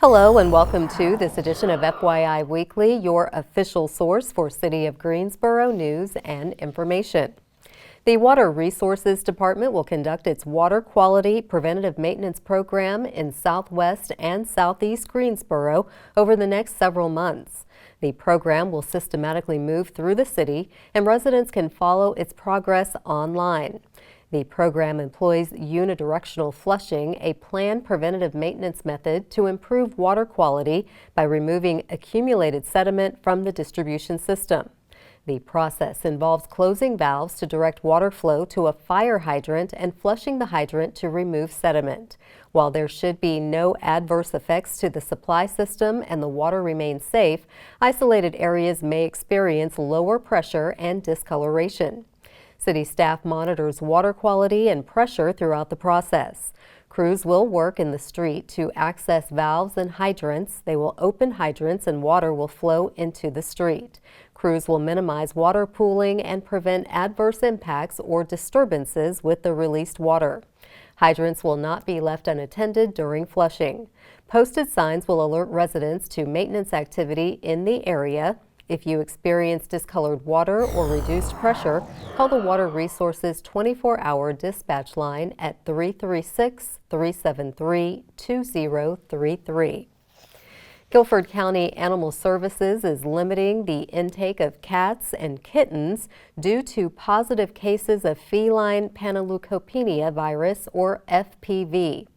Hello and welcome to this edition of FYI Weekly, your official source for City of Greensboro news and information. The Water Resources Department will conduct its water quality preventative maintenance program in southwest and southeast Greensboro over the next several months. The program will systematically move through the city and residents can follow its progress online. The program employs unidirectional flushing, a planned preventative maintenance method to improve water quality by removing accumulated sediment from the distribution system. The process involves closing valves to direct water flow to a fire hydrant and flushing the hydrant to remove sediment. While there should be no adverse effects to the supply system and the water remains safe, isolated areas may experience lower pressure and discoloration. City staff monitors water quality and pressure throughout the process. Crews will work in the street to access valves and hydrants. They will open hydrants and water will flow into the street. Crews will minimize water pooling and prevent adverse impacts or disturbances with the released water. Hydrants will not be left unattended during flushing. Posted signs will alert residents to maintenance activity in the area. If you experience discolored water or reduced pressure, call the Water Resources 24-hour dispatch line at 336-373-2033. Guilford County Animal Services is limiting the intake of cats and kittens due to positive cases of feline panleukopenia virus, or FPV.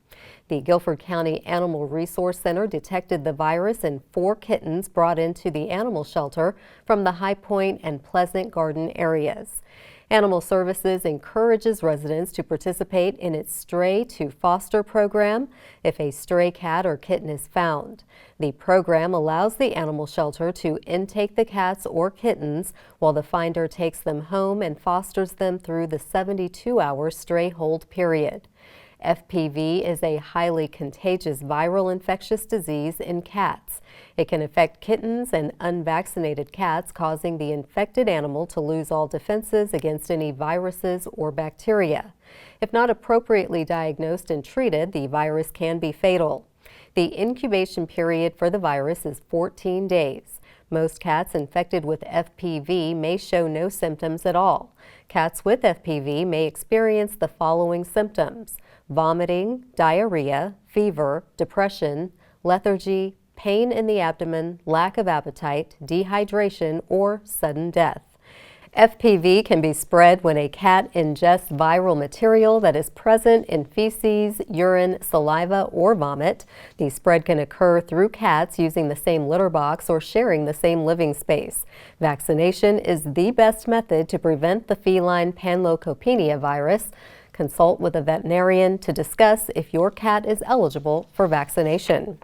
The Guilford County Animal Resource Center detected the virus in 4 kittens brought into the animal shelter from the High Point and Pleasant Garden areas. Animal Services encourages residents to participate in its Stray to Foster program if a stray cat or kitten is found. The program allows the animal shelter to intake the cats or kittens while the finder takes them home and fosters them through the 72-hour stray hold period. FPV is a highly contagious viral infectious disease in cats. It can affect kittens and unvaccinated cats, causing the infected animal to lose all defenses against any viruses or bacteria. If not appropriately diagnosed and treated, the virus can be fatal. The incubation period for the virus is 14 days. Most cats infected with FPV may show no symptoms at all. Cats with FPV may experience the following symptoms: vomiting, diarrhea, fever, depression, lethargy, pain in the abdomen, lack of appetite, dehydration, or sudden death. FPV can be spread when a cat ingests viral material that is present in feces, urine, saliva, or vomit. The spread can occur through cats using the same litter box or sharing the same living space. Vaccination is the best method to prevent the feline panleukopenia virus. Consult with a veterinarian to discuss if your cat is eligible for vaccination.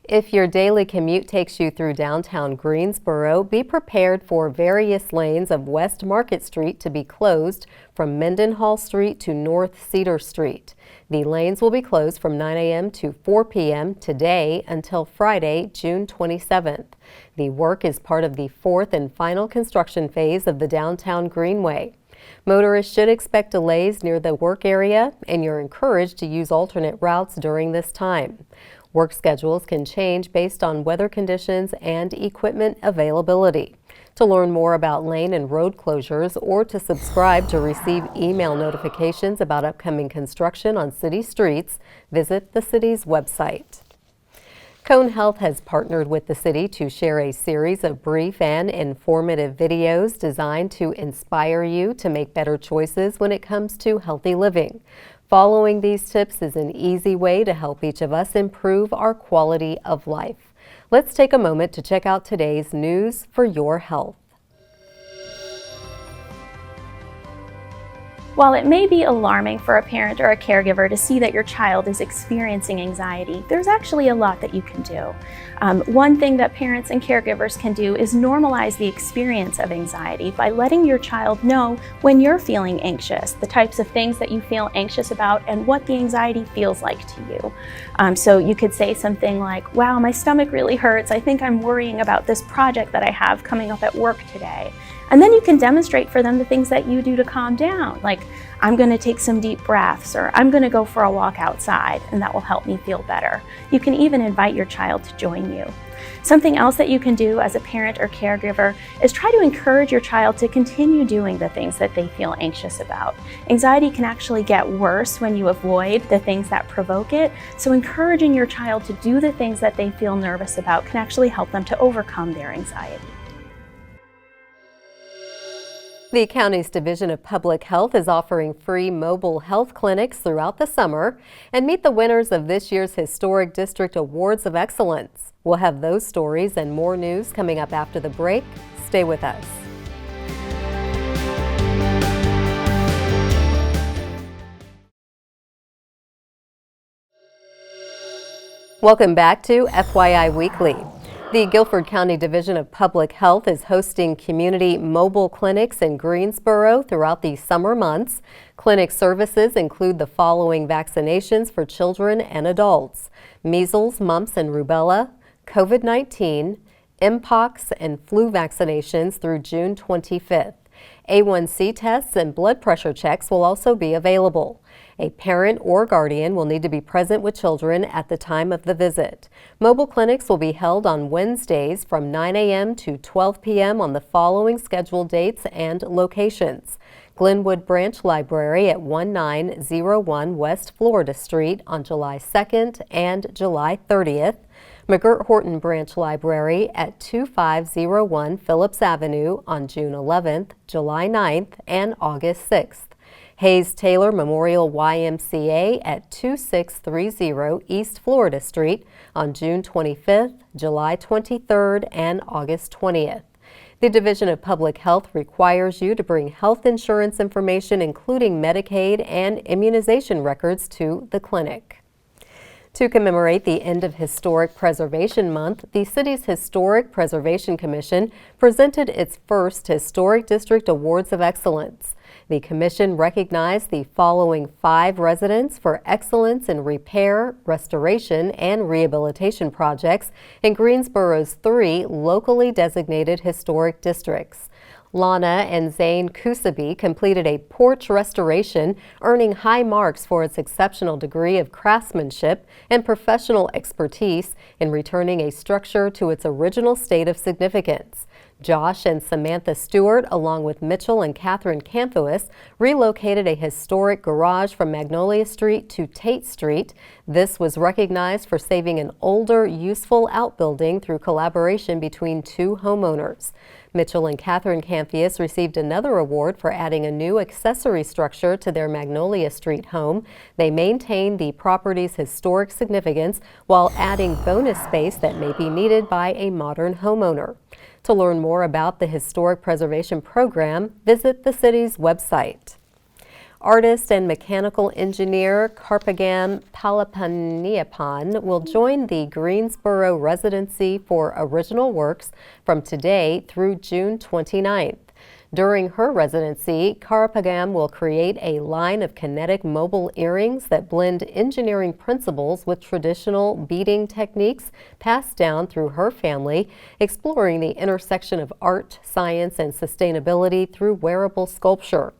If your daily commute takes you through downtown Greensboro, be prepared for various lanes of West Market Street to be closed from Mendenhall Street to North Cedar Street. The lanes will be closed from 9 a.m. to 4 p.m. today until Friday, June 27th. The work is part of the 4th and final construction phase of the Downtown Greenway. Motorists should expect delays near the work area, and you're encouraged to use alternate routes during this time. Work schedules can change based on weather conditions and equipment availability. To learn more about lane and road closures or to subscribe to receive email notifications about upcoming construction on city streets, visit the city's website. Cone Health has partnered with the city to share a series of brief and informative videos designed to inspire you to make better choices when it comes to healthy living. Following these tips is an easy way to help each of us improve our quality of life. Let's take a moment to check out today's news for your health. While it may be alarming for a parent or a caregiver to see that your child is experiencing anxiety, there's actually a lot that you can do. One thing that parents and caregivers can do is normalize the experience of anxiety by letting your child know when you're feeling anxious, the types of things that you feel anxious about, and what the anxiety feels like to you. So you could say something like, "Wow, my stomach really hurts. I think I'm worrying about this project that I have coming up at work today." And then you can demonstrate for them the things that you do to calm down, like I'm going to take some deep breaths, or I'm going to go for a walk outside, and that will help me feel better. You can even invite your child to join you. Something else that you can do as a parent or caregiver is try to encourage your child to continue doing the things that they feel anxious about. Anxiety can actually get worse when you avoid the things that provoke it, so encouraging your child to do the things that they feel nervous about can actually help them to overcome their anxiety. The county's Division of Public Health is offering free mobile health clinics throughout the summer. And meet the winners of this year's Historic District Awards of Excellence. We'll have those stories and more news coming up after the break. Stay with us. Welcome back to FYI Weekly. The Guilford County Division of Public Health is hosting community mobile clinics in Greensboro throughout the summer months. Clinic services include the following vaccinations for children and adults: measles, mumps, and rubella, COVID-19, mpox, and flu vaccinations through June 25th. A1C tests and blood pressure checks will also be available. A parent or guardian will need to be present with children at the time of the visit. Mobile clinics will be held on Wednesdays from 9 a.m. to 12 p.m. on the following scheduled dates and locations: Glenwood Branch Library at 1901 West Florida Street on July 2nd and July 30th. McGirt-Horton Branch Library at 2501 Phillips Avenue on June 11th, July 9th, and August 6th. Hayes-Taylor Memorial YMCA at 2630 East Florida Street on June 25th, July 23rd, and August 20th. The Division of Public Health requires you to bring health insurance information, including Medicaid and immunization records, to the clinic. To commemorate the end of Historic Preservation Month, the city's Historic Preservation Commission presented its first Historic District Awards of Excellence. The commission recognized the following 5 residents for excellence in repair, restoration, and rehabilitation projects in Greensboro's 3 locally designated historic districts. Lana and Zane Kusabi completed a porch restoration, earning high marks for its exceptional degree of craftsmanship and professional expertise in returning a structure to its original state of significance. Josh and Samantha Stewart, along with Mitchell and Catherine Camphuis, relocated a historic garage from Magnolia Street to Tate Street. This was recognized for saving an older, useful outbuilding through collaboration between 2 homeowners. Mitchell and Catherine Camphuis received another award for adding a new accessory structure to their Magnolia Street home. They maintained the property's historic significance while adding bonus space that may be needed by a modern homeowner. To learn more about the Historic Preservation Program, visit the city's website. Artist and mechanical engineer Karpagam Palapaniapan will join the Greensboro residency for original works from today through June 29th. During her residency, Karpagam will create a line of kinetic mobile earrings that blend engineering principles with traditional beading techniques passed down through her family, exploring the intersection of art, science, and sustainability through wearable sculpture.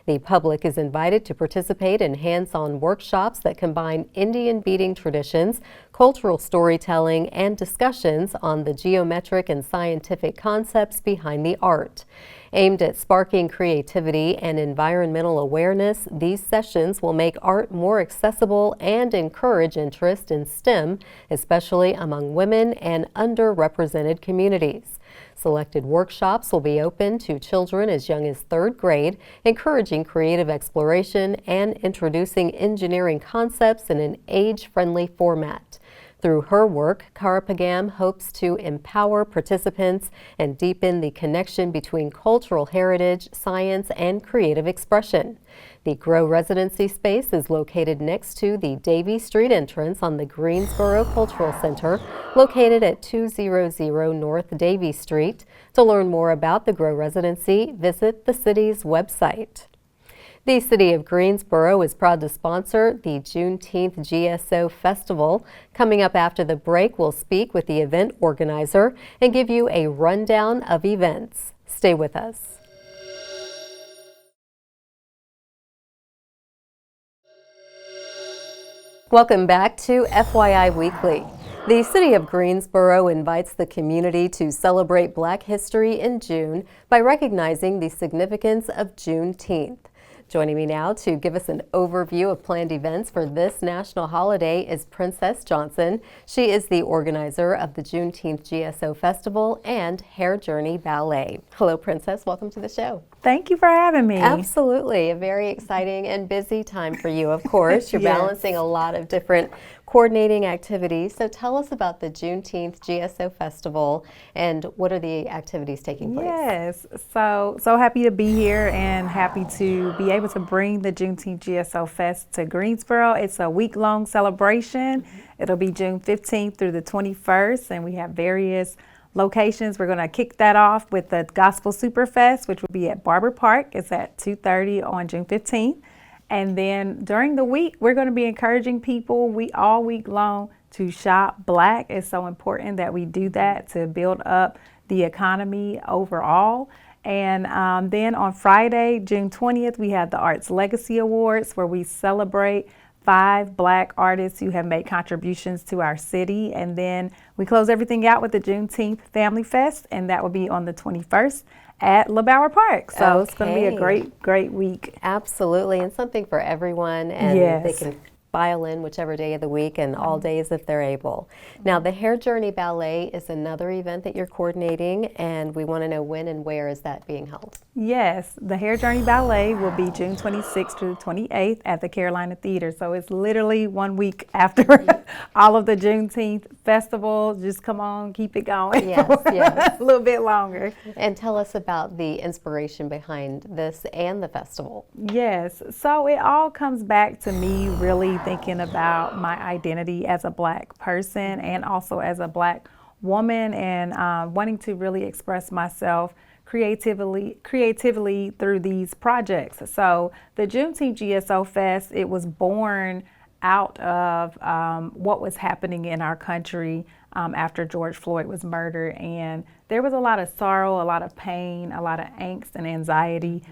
The public is invited to participate in hands-on workshops that combine Indian beading traditions, cultural storytelling, and discussions on the geometric and scientific concepts behind the art. Aimed at sparking creativity and environmental awareness, these sessions will make art more accessible and encourage interest in STEM, especially among women and underrepresented communities. Selected workshops will be open to children as young as 3rd grade, encouraging creative exploration and introducing engineering concepts in an age-friendly format. Through her work, Karpagam hopes to empower participants and deepen the connection between cultural heritage, science, and creative expression. The Grow residency space is located next to the Davie Street entrance on the Greensboro Cultural Center, located at 200 North Davie Street. To learn more about the Grow residency, visit the city's website. The City of Greensboro is proud to sponsor the Juneteenth GSO Festival. Coming up after the break, we'll speak with the event organizer and give you a rundown of events. Stay with us. Welcome back to FYI Weekly. The city of Greensboro invites the community to celebrate Black history in June by recognizing the significance of Juneteenth. Joining me now to give us an overview of planned events for this national holiday is Princess Johnson. She is the organizer of the Juneteenth GSO Festival and Hair Journey Ballet. Hello, Princess. Welcome to the show. Thank you for having me. Absolutely. A very exciting and busy time for you, of course. You're Yes. balancing a lot of different coordinating activities. So tell us about the Juneteenth GSO Festival and what are the activities taking place? Yes, so happy to be here and happy to be able to bring the Juneteenth GSO Fest to Greensboro. It's a week-long celebration. It'll be June 15th through the 21st, and we have various locations. We're going to kick that off with the Gospel Superfest, which will be at Barber Park. It's at 2:30 on June 15th. And then during the week, we're going to be encouraging people all week long to shop Black. It's so important that we do that to build up the economy overall. And then on Friday, June 20th, we have the Arts Legacy Awards, where we celebrate 5 Black artists who have made contributions to our city. And then we close everything out with the Juneteenth Family Fest, and that will be on the 21st at LeBauer Park. So It's going to be a great week. Absolutely, and something for everyone, and Yes. they can file in whichever day of the week and all days if they're able. Now, the Hair Journey Ballet is another event that you're coordinating, and we want to know when and where is that being held? Yes, the Hair Journey Ballet will be June 26th to the 28th at the Carolina Theater. So it's literally 1 week after all of the Juneteenth festival. Just come on, keep it going. Yes. A little bit longer. And tell us about the inspiration behind this and the festival. Yes, so it all comes back to me really thinking about my identity as a Black person and also as a Black woman, and wanting to really express myself creatively through these projects. So the Juneteenth GSO Fest, it was born out of what was happening in our country after George Floyd was murdered, and there was a lot of sorrow, a lot of pain, a lot of angst and anxiety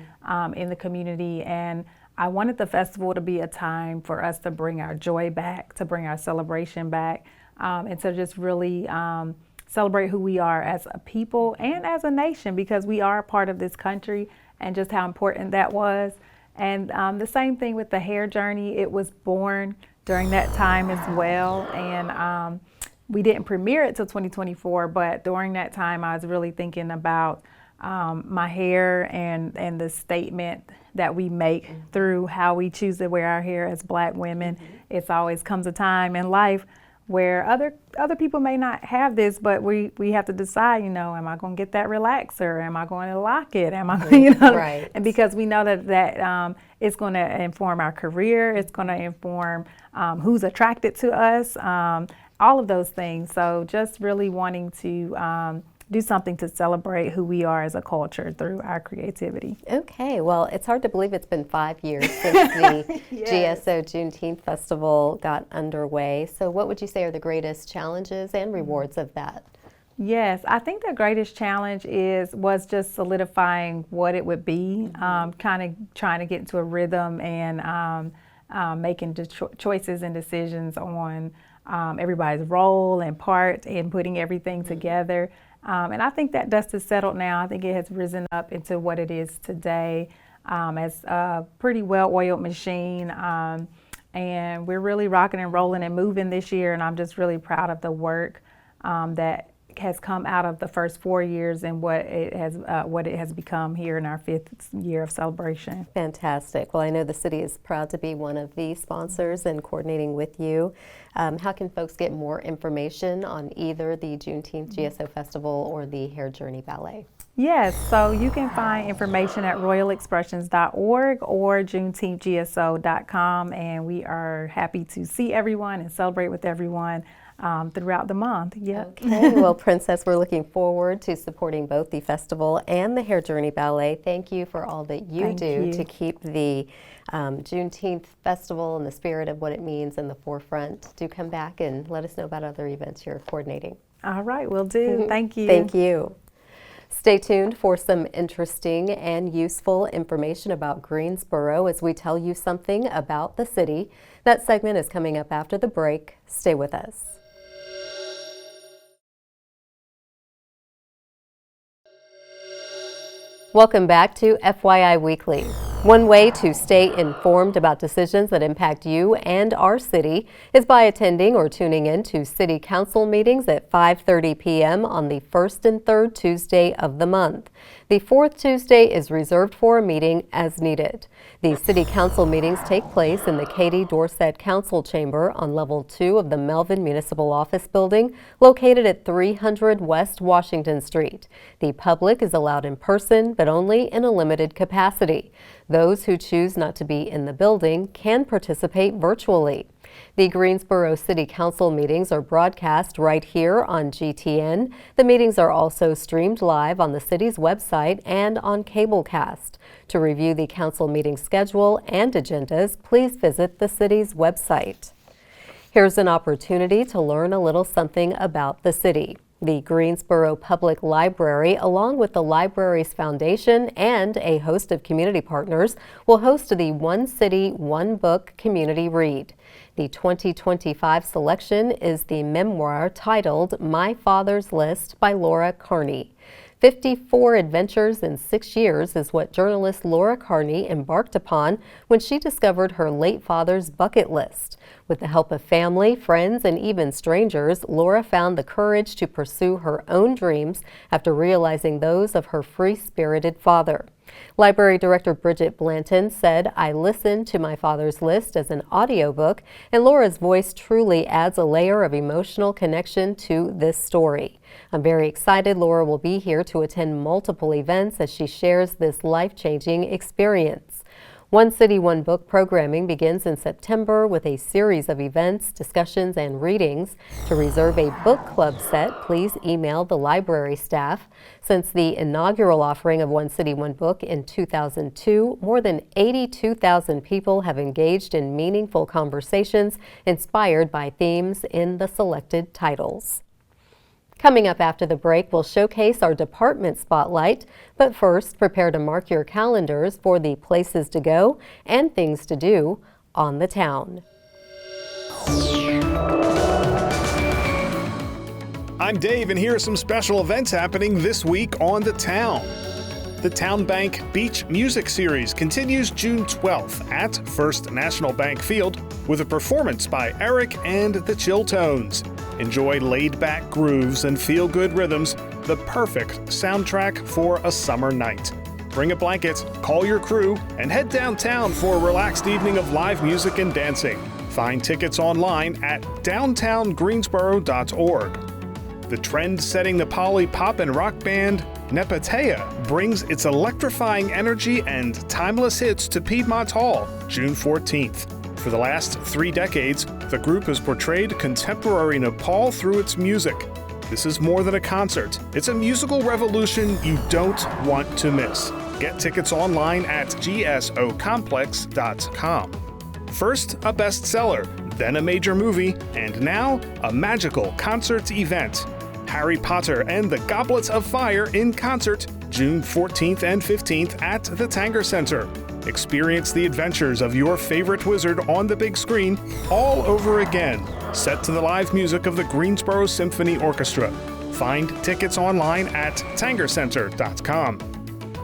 in the community, and I wanted the festival to be a time for us to bring our joy back, to bring our celebration back, and to just really celebrate who we are as a people and as a nation, because we are a part of this country, and just how important that was. And the same thing with the Hair Journey. It was born during that time as well, and we didn't premiere it till 2024, but during that time I was really thinking about my hair and the statement that we make through how we choose to wear our hair as Black women. It's always comes a time in life where other people may not have this, but we have to decide, am I going to get that relaxer? Am I going to lock it? Am I, Right. And because we know that it's going to inform our career, it's going to inform who's attracted to us, all of those things. So just really wanting to do something to celebrate who we are as a culture through our creativity. Okay, well, it's hard to believe it's been 5 years since the GSO Juneteenth Festival got underway. So what would you say are the greatest challenges and rewards of that? Yes, I think the greatest challenge was just solidifying what it would be, kind of trying to get into a rhythm and making choices and decisions on everybody's role and part and putting everything together. And I think that dust is settled now. I think it has risen up into what it is today as a pretty well-oiled machine. And we're really rocking and rolling and moving this year. And I'm just really proud of the work that has come out of the first 4 years and what it has become here in our 5th year of celebration. Fantastic. Well, I know the city is proud to be one of the sponsors and coordinating with you. How can folks get more information on either the Juneteenth GSO Festival or the Hair Journey Ballet? Yes, so you can find information at royalexpressions.org or juneteenthgso.com, and we are happy to see everyone and celebrate with everyone throughout the month. Yep. Okay, well, Princess, we're looking forward to supporting both the festival and the Hair Journey Ballet. Thank you for all that you do to keep the Juneteenth Festival and the spirit of what it means in the forefront. Do come back and let us know about other events you're coordinating. All right, will do. Thank you. Thank you. Stay tuned for some interesting and useful information about Greensboro as we tell you something about the city. That segment is coming up after the break. Stay with us. Welcome back to FYI Weekly. One way to stay informed about decisions that impact you and our city is by attending or tuning in to City Council meetings at 5:30 p.m. on the first and third Tuesday of the month. The fourth Tuesday is reserved for a meeting as needed. The City Council meetings take place in the Katie Dorsett Council Chamber on Level 2 of the Melvin Municipal Office Building, located at 300 West Washington Street. The public is allowed in person, but only in a limited capacity. Those who choose not to be in the building can participate virtually. The Greensboro City Council meetings are broadcast right here on GTN. The meetings are also streamed live on the city's website and on Cablecast. To review the council meeting schedule and agendas, please visit the city's website. Here's an opportunity to learn a little something about the city. The Greensboro Public Library, along with the Libraries Foundation and a host of community partners, will host the One City, One Book Community Read. The 2025 selection is the memoir titled My Father's List by Laura Carney. 54 adventures in 6 years is what journalist Laura Carney embarked upon when she discovered her late father's bucket list. With the help of family, friends, and even strangers, Laura found the courage to pursue her own dreams after realizing those of her free-spirited father. Library Director Bridget Blanton said, "I listened to My Father's List as an audiobook, and Laura's voice truly adds a layer of emotional connection to this story. I'm very excited Laura will be here to attend multiple events as she shares this life-changing experience." One City, One Book programming begins in September with a series of events, discussions, and readings. To reserve a book club set, please email the library staff. Since the inaugural offering of One City, One Book in 2002, more than 82,000 people have engaged in meaningful conversations inspired by themes in the selected titles. Coming up after the break, we'll showcase our department spotlight. But first, prepare to mark your calendars for the places to go and things to do on the town. I'm Dave, and here are some special events happening this week on the town. The Town Bank Beach Music Series continues June 12th at First National Bank Field with a performance by Eric and the Chill Tones. Enjoy laid-back grooves and feel-good rhythms, the perfect soundtrack for a summer night. Bring a blanket, call your crew, and head downtown for a relaxed evening of live music and dancing. Find tickets online at downtowngreensboro.org. The trend-setting Nepali pop and rock band Nepatea brings its electrifying energy and timeless hits to Piedmont Hall, June 14th. For the last 3 decades, the group has portrayed contemporary Nepal through its music. This is more than a concert. It's a musical revolution you don't want to miss. Get tickets online at gsocomplex.com. First, a bestseller, then a major movie, and now a magical concert event. Harry Potter and the Goblets of Fire in concert, June 14th and 15th at the Tanger Center. Experience the adventures of your favorite wizard on the big screen all over again, set to the live music of the Greensboro Symphony Orchestra. Find tickets online at tangercenter.com.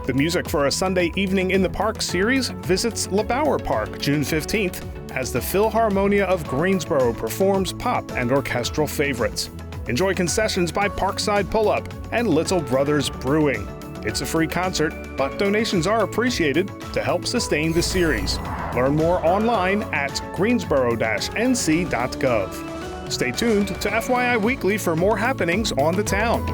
The music for a Sunday Evening in the Park series visits LeBauer Park June 15th as the Philharmonia of Greensboro performs pop and orchestral favorites. Enjoy concessions by Parkside Pull-Up and Little Brothers Brewing. It's a free concert, but donations are appreciated to help sustain the series. Learn more online at greensboro-nc.gov. Stay tuned to FYI Weekly for more happenings on the town.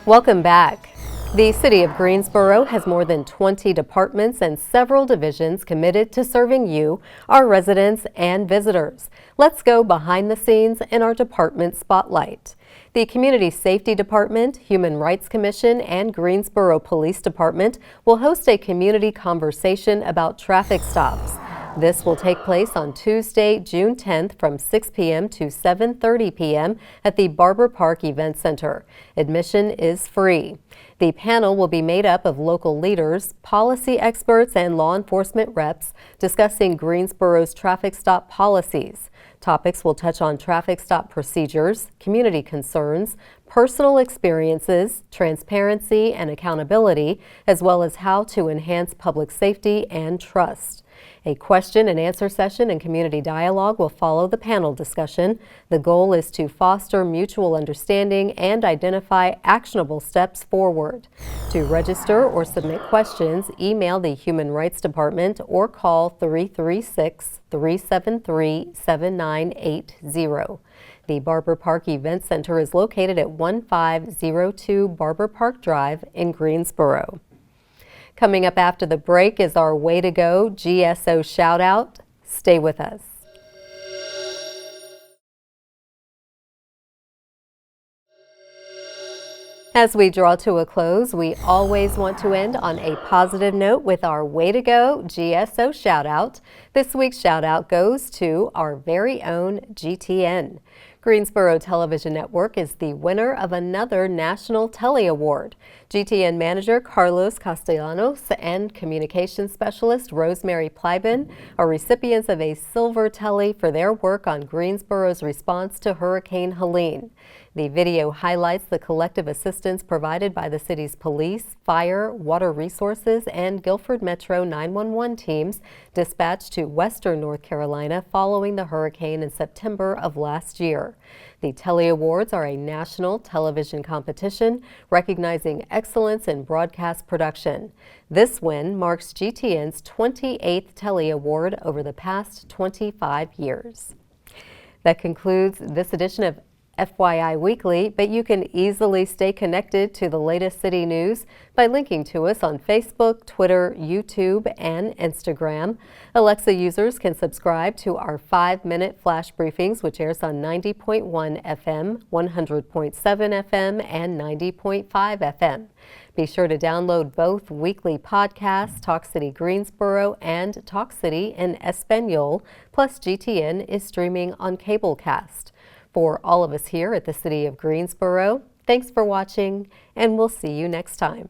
Welcome back. The City of Greensboro has more than 20 departments and several divisions committed to serving you, our residents and visitors. Let's go behind the scenes in our department spotlight. The Community Safety Department, Human Rights Commission, and Greensboro Police Department will host a community conversation about traffic stops. This will take place on Tuesday, June 10th from 6 p.m. to 7:30 p.m. at the Barber Park Event Center. Admission is free. The panel will be made up of local leaders, policy experts, and law enforcement reps discussing Greensboro's traffic stop policies. Topics will touch on traffic stop procedures, community concerns, personal experiences, transparency and accountability, as well as how to enhance public safety and trust. A question and answer session and community dialogue will follow the panel discussion. The goal is to foster mutual understanding and identify actionable steps forward. To register or submit questions, email the Human Rights Department or call 336-373-7980. The Barber Park Event Center is located at 1502 Barber Park Drive in Greensboro. Coming up after the break is our Way to Go GSO shout out. Stay with us. As we draw to a close, we always want to end on a positive note with our Way to Go GSO shout out. This week's shout out goes to our very own GTN. Greensboro Television Network is the winner of another National Telly Award. GTN manager Carlos Castellanos and communications specialist Rosemary Plybin are recipients of a Silver Telly for their work on Greensboro's response to Hurricane Helene. The video highlights the collective assistance provided by the city's police, fire, water resources, and Guilford Metro 911 teams dispatched to western North Carolina following the hurricane in September of last year. The Telly Awards are a national television competition recognizing excellence in broadcast production. This win marks GTN's 28th Telly Award over the past 25 years. That concludes this edition of FYI Weekly, but you can easily stay connected to the latest city news by linking to us on Facebook, Twitter, YouTube, and Instagram. Alexa users can subscribe to our 5-minute flash briefings, which airs on 90.1 FM, 100.7 FM, and 90.5 FM. Be sure to download both weekly podcasts, Talk City Greensboro and Talk City in Espanol, plus GTN is streaming on Cablecast. For all of us here at the City of Greensboro, thanks for watching, and we'll see you next time.